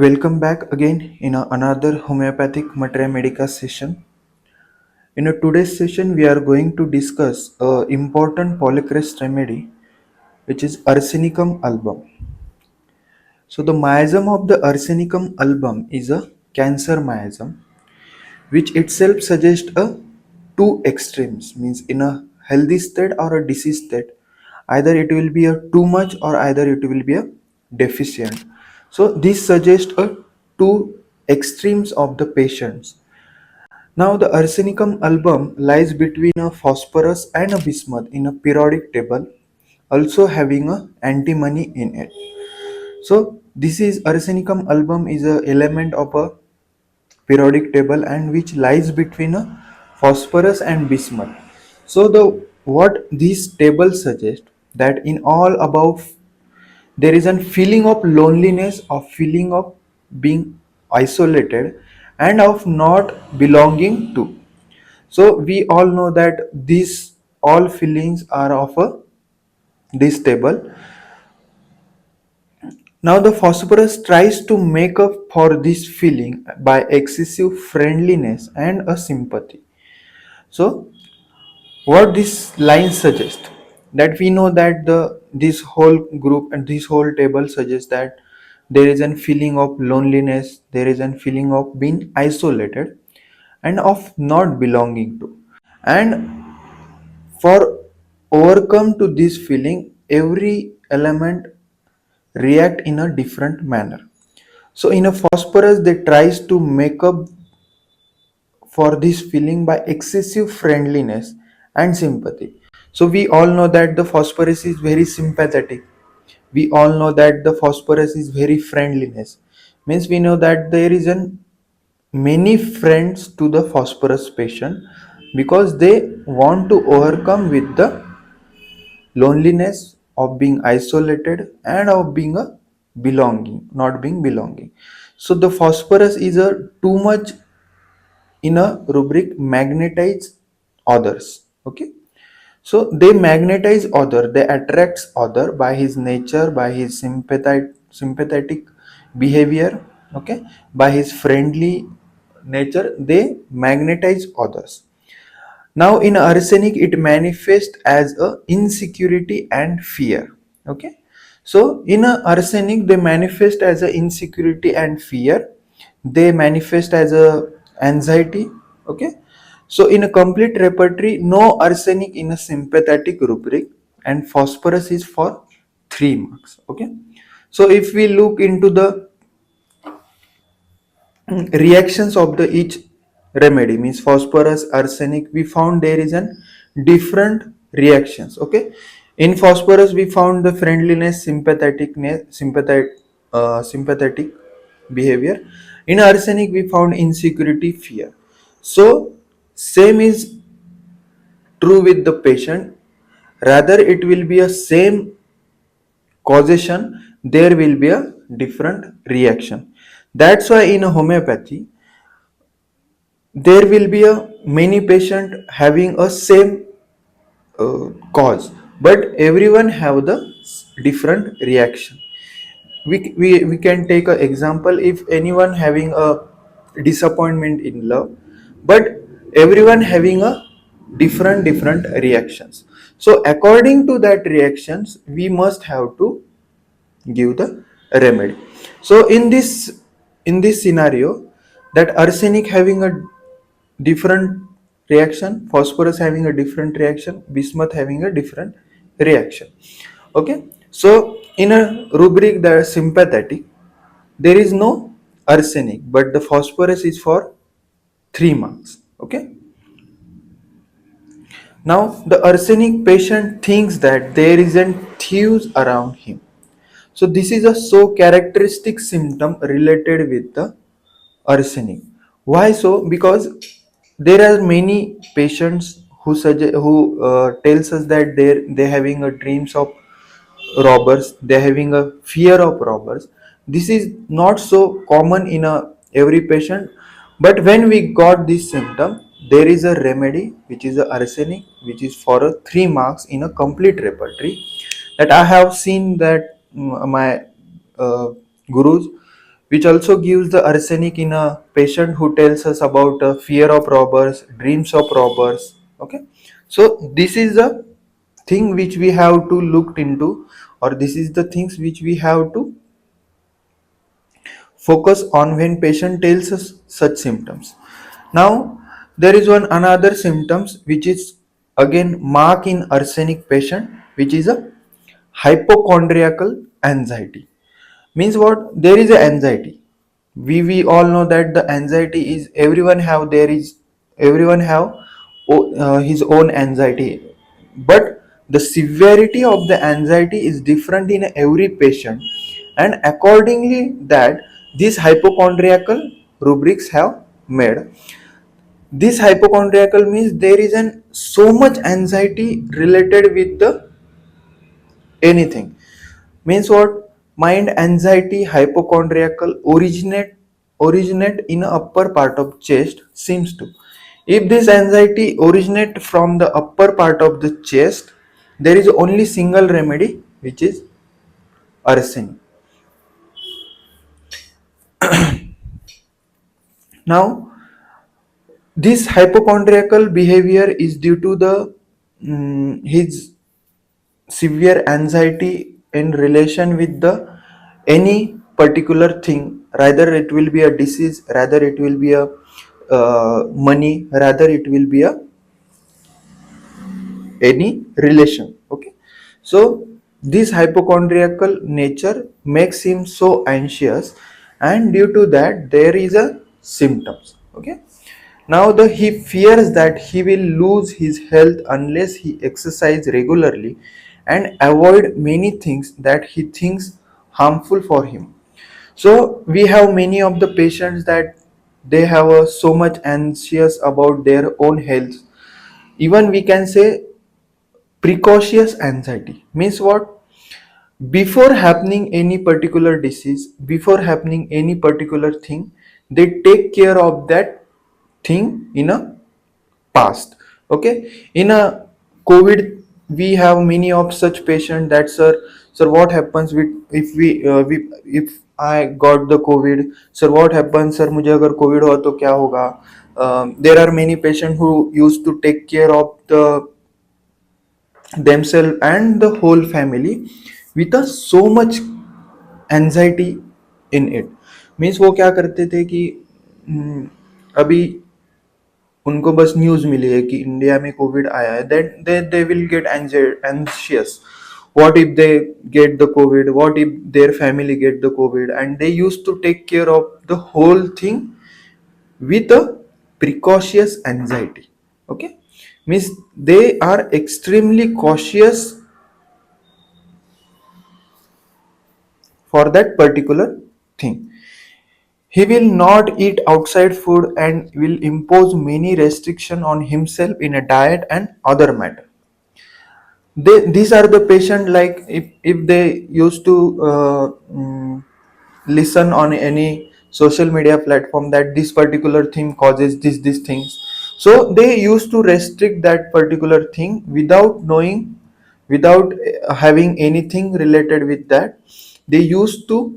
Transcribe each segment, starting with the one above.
Welcome back again in another homeopathic materia medica session. In today's session, we are going to discuss a important polycrest remedy, which is Arsenicum album. So the miasm of the Arsenicum album is a cancer miasm, which itself suggests a two extremes, means in a healthy state or a disease state, either it will be a too much or either it will be a deficient. So this suggests a two extremes of the patients. Now the arsenicum album lies between a phosphorus and a bismuth in a periodic table, also having a antimony in it. So this is arsenicum album is a element of a periodic table and which lies between a phosphorus and bismuth. So the what this table suggests that in all above there is a feeling of loneliness, of feeling of being isolated and of not belonging to. So we all know that these all feelings are of a this table. Now the phosphorus tries to make up for this feeling by excessive friendliness and a sympathy. So what this line suggests that we know that the this whole group and this whole table suggests that there is a feeling of loneliness, there is a feeling of being isolated and of not belonging to. And for overcome to this feeling, every element react in a different manner. So in a phosphorus, they tries to make up for this feeling by excessive friendliness and sympathy. So we all know that the phosphorus is very sympathetic. We all know that the phosphorus is very friendliness. Means we know that there is an many friends to the phosphorus patient because they want to overcome with the loneliness of being isolated and of being a belonging, not being belonging. So the phosphorus is a too much in a rubric magnetize others. Okay, so they magnetize other, they attracts other by his nature, by his sympathetic behavior. Okay, by his friendly nature they magnetize others. Now in arsenic it manifests as a insecurity and fear. Okay, so in a arsenic they manifest as a insecurity and fear, they manifest as a anxiety. Okay, so in a complete repertory no arsenic in a sympathetic rubric and phosphorus is for 3 marks. Okay, so if we look into the reactions of the each remedy, means phosphorus, arsenic, we found there is an different reactions. Okay, in phosphorus we found the friendliness, sympathetic behavior. In arsenic we found insecurity, fear. So same is true with the patient, rather it will be a same causation, there will be a different reaction. That's why in a homeopathy there will be a many patient having a same cause, but everyone have the different reaction. We can take an example, if anyone having a disappointment in love, but everyone having a different reactions. So according to that reactions we must have to give the remedy. So in this scenario, that arsenic having a different reaction, phosphorus having a different reaction, bismuth having a different reaction. Okay, so in a rubric that is sympathetic, there is no arsenic, but the phosphorus is for 3 marks. Okay, now the arsenic patient thinks that there is a thieves around him. So this is a so characteristic symptom related with the arsenic. Why so? Because there are many patients who tells us that they having a dreams of robbers, they having a fear of robbers. This is not so common in a every patient, but when we got this symptom, there is a remedy which is a arsenic, which is for a 3 marks in a complete repertory, that I have seen that my uh, gurus which also gives the arsenic in a patient who tells us about fear of robbers, dreams of robbers. Okay, so this is the thing which we have to look into, or this is the things which we have to focus on when patient tells us such symptoms. Now there is one another symptoms which is again mark in arsenic patient, which is a hypochondriacal anxiety. Means what? There is a anxiety. We all know that the anxiety is everyone have his own anxiety, but the severity of the anxiety is different in every patient, and accordingly that these hypochondriacal rubrics have made. This hypochondriacal means there is an so much anxiety related with the anything. Means what? Mind anxiety hypochondriacal originate in the upper part of chest seems to. If this anxiety originate from the upper part of the chest, there is only single remedy, which is arsenic. Now this hypochondriacal behavior is due to the his severe anxiety in relation with the any particular thing, rather it will be a disease, rather it will be a money, rather it will be a any relation. Okay, so this hypochondriacal nature makes him so anxious, and due to that there is a symptoms. Okay, now the he fears that he will lose his health unless he exercise regularly and avoid many things that he thinks harmful for him. So we have many of the patients that they have so much anxious about their own health. Even we can say precocious anxiety. Means what? Before happening any particular disease, before happening any particular thing, they take care of that thing in a past. Okay, in a COVID we have many of such patients that sir what happens with if we if I got the COVID, sir what happens sir मुझे अगर COVID हुआ तो क्या होगा. There are many patients who used to take care of themselves and the whole family with a so much anxiety in it. Means वो क्या करते थे कि अभी उनको बस न्यूज मिली है कि इंडिया में कोविड आया है, then they will get anxious. What if they get the COVID, what if their family get the COVID, and they used to take care of the whole thing with a precocious anxiety. Okay, means they are extremely cautious for that particular thing. He will not eat outside food and will impose many restrictions on himself in a diet and other matter. These are the patient, like if they used to listen on any social media platform that this particular thing causes these things, so they used to restrict that particular thing without knowing, without having anything related with that. They used to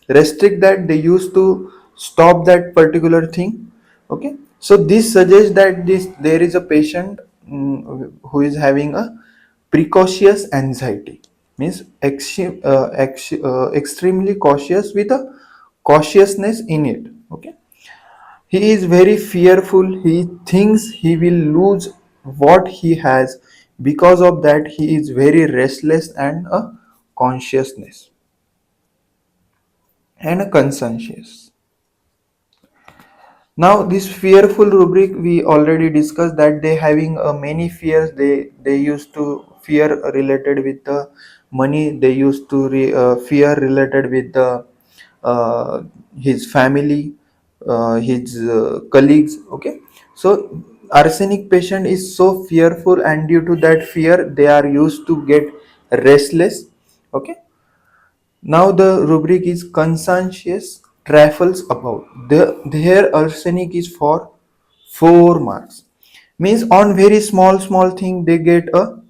restrict that, they used to stop that particular thing. Okay, so this suggests that this there is a patient who is having a precocious anxiety. Means extremely cautious with a cautiousness in it. Okay, he is very fearful, he thinks he will lose what he has. Because of that he is very restless and a consciousness and a conscientious. Now this fearful rubric we already discussed that they having many fears. They used to fear related with the money, they used to fear related with the uh, his family, his colleagues. Okay, so arsenic patient is so fearful, and due to that fear they are used to get restless. Okay, now the rubric is conscientious trifles about. Their arsenic is for 4 marks. Means on very small thing they get a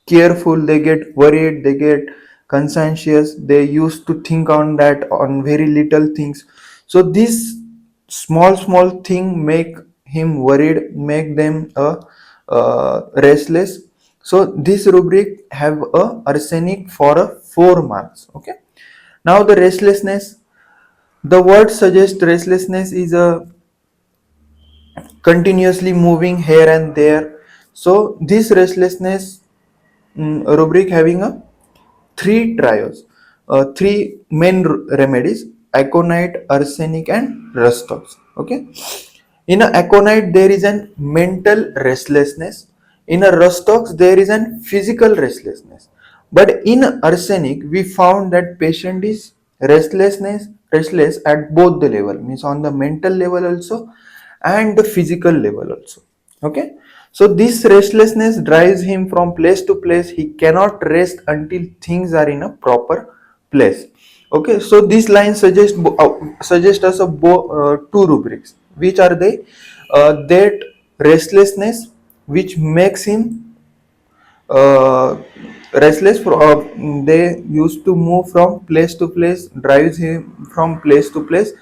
careful, they get worried, they get conscientious. They used to think on that on very little things. So this small thing make him worried, make them restless. So this rubric have a arsenic for a 4 marks. Okay. Now the restlessness. The word suggests restlessness is a continuously moving here and there. So this restlessness rubric having a three trios, three main remedies: aconite, arsenic, and rustox. Okay. In a aconite, there is an mental restlessness. In a rustox, there is an physical restlessness. But in arsenic, we found that patient is restless at both the level, means on the mental level also and the physical level also. Okay. So this restlessness drives him from place to place. He cannot rest until things are in a proper place. Okay. So this line suggest us two rubrics. Which are they? That restlessness which makes him uh, restless. They used to move from place to place, drives him from place to place,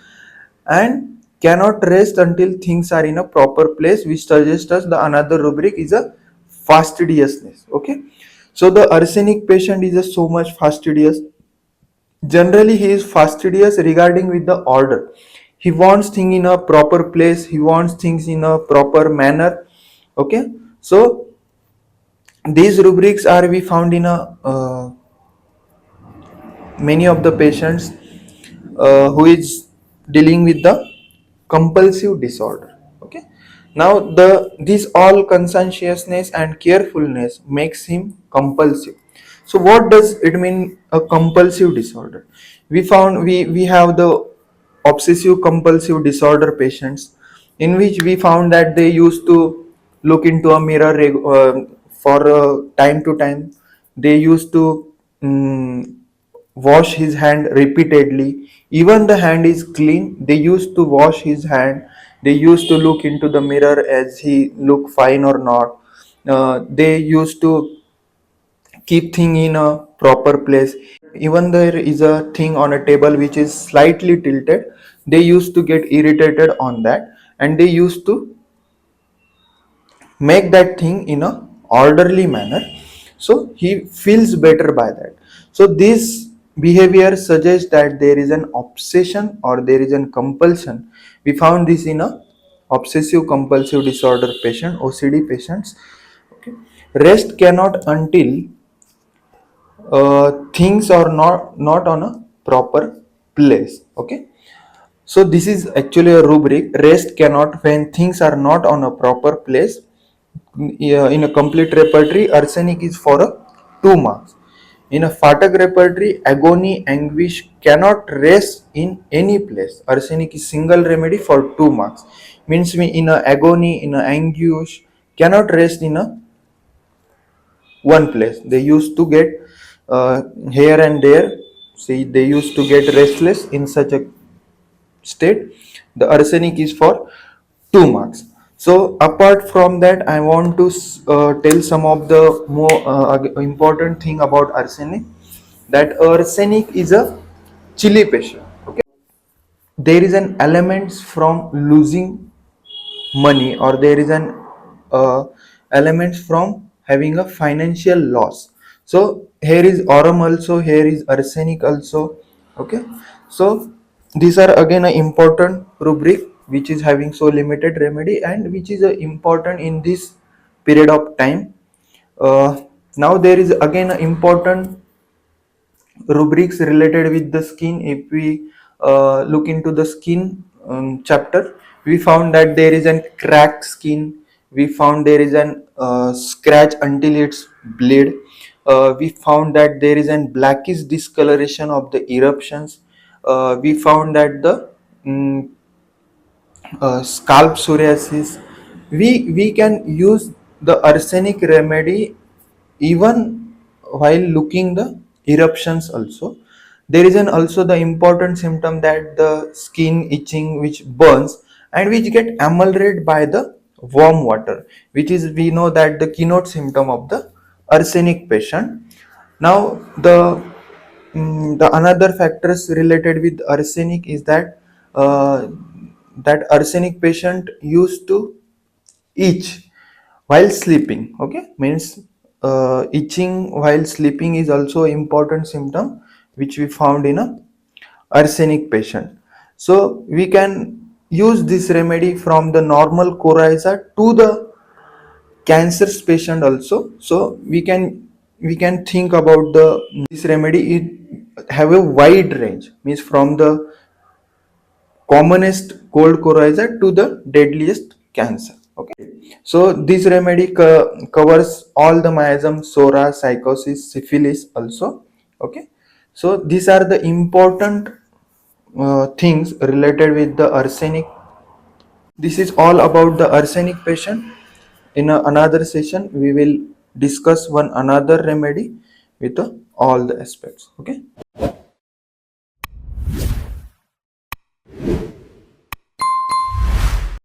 and cannot rest until things are in a proper place, which suggests us the another rubric is a fastidiousness. Okay. So the arsenic patient is a so much fastidious. Generally he is fastidious regarding with the order. He wants things in a proper place, he wants things in a proper manner. Okay. So these rubrics are we found in a many of the patients who is dealing with the compulsive disorder. Okay. Now the this all conscientiousness and carefulness makes him compulsive. So what does it mean, a compulsive disorder? We have the obsessive compulsive disorder patients, in which we found that they used to look into a mirror for time to time. They used to wash his hand repeatedly. Even the hand is clean, they used to wash his hand. They used to look into the mirror as he look fine or not. They used to keep thing in a proper place. Even there is a thing on a table which is slightly tilted, they used to get irritated on that, and they used to make that thing in a orderly manner, so he feels better by that. So this behavior suggests that there is an obsession or there is an compulsion. We found this in a obsessive compulsive disorder patient, OCD patients. Okay. Rest cannot until things are not on a proper place. Okay. So this is actually a rubric: rest cannot when things are not on a proper place. In a complete repertory, arsenic is for a 2 marks. In a Fatak repertory, agony, anguish cannot rest in any place. Arsenic is single remedy for 2 marks. Means me in a agony, in a anguish, cannot rest in a one place. They used to get here and there. See, they used to get restless in such a state. The arsenic is for 2 marks. So apart from that, I want to tell some of the more important thing about arsenic. That arsenic is a chili patient. Okay. There is an elements from losing money, or there is an elements from having a financial loss. So here is aurum also, here is arsenic also. Okay. So these are again an important rubric which is having so limited remedy and which is important in this period of time. Now there is again an important rubrics related with the skin. If we look into the skin chapter, we found that there is an cracked skin. We found there is an scratch until it's bleed. We found that there is an blackish discoloration of the eruptions. We found that the scalp psoriasis. We can use the arsenic remedy even while looking the eruptions also. There is an also the important symptom that the skin itching which burns and which get ameliorated by the warm water, which is we know that the keynote symptom of the arsenic patient. Now the the another factors related with arsenic is that that arsenic patient used to itch while sleeping. Okay, means itching while sleeping is also important symptom which we found in a arsenic patient. So we can use this remedy from the normal coryza to the cancer patient also. So we can think about the this remedy. It have a wide range, means from the commonest cold coryza to the deadliest cancer. Okay, so this remedy covers all the miasm, psora, psychosis, syphilis also. Okay, so these are the important things related with the arsenic. This is all about the arsenic patient. In another session, we will discuss one another remedy with all the aspects. Okay.